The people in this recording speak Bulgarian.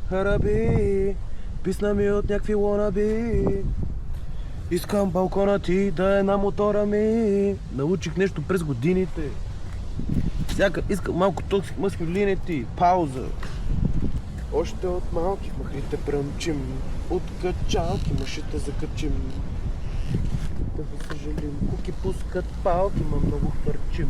Хараби, писна ми от някакви лонаби. Искам балкона ти да е на мотора ми. Научих нещо през годините. Искам малко токсик маскюлинити. Пауза. Още от малки махрите пръмчим. От качалки мъжите закачим. Да ви съжалим, куки пускат палки, ма много хвърчим.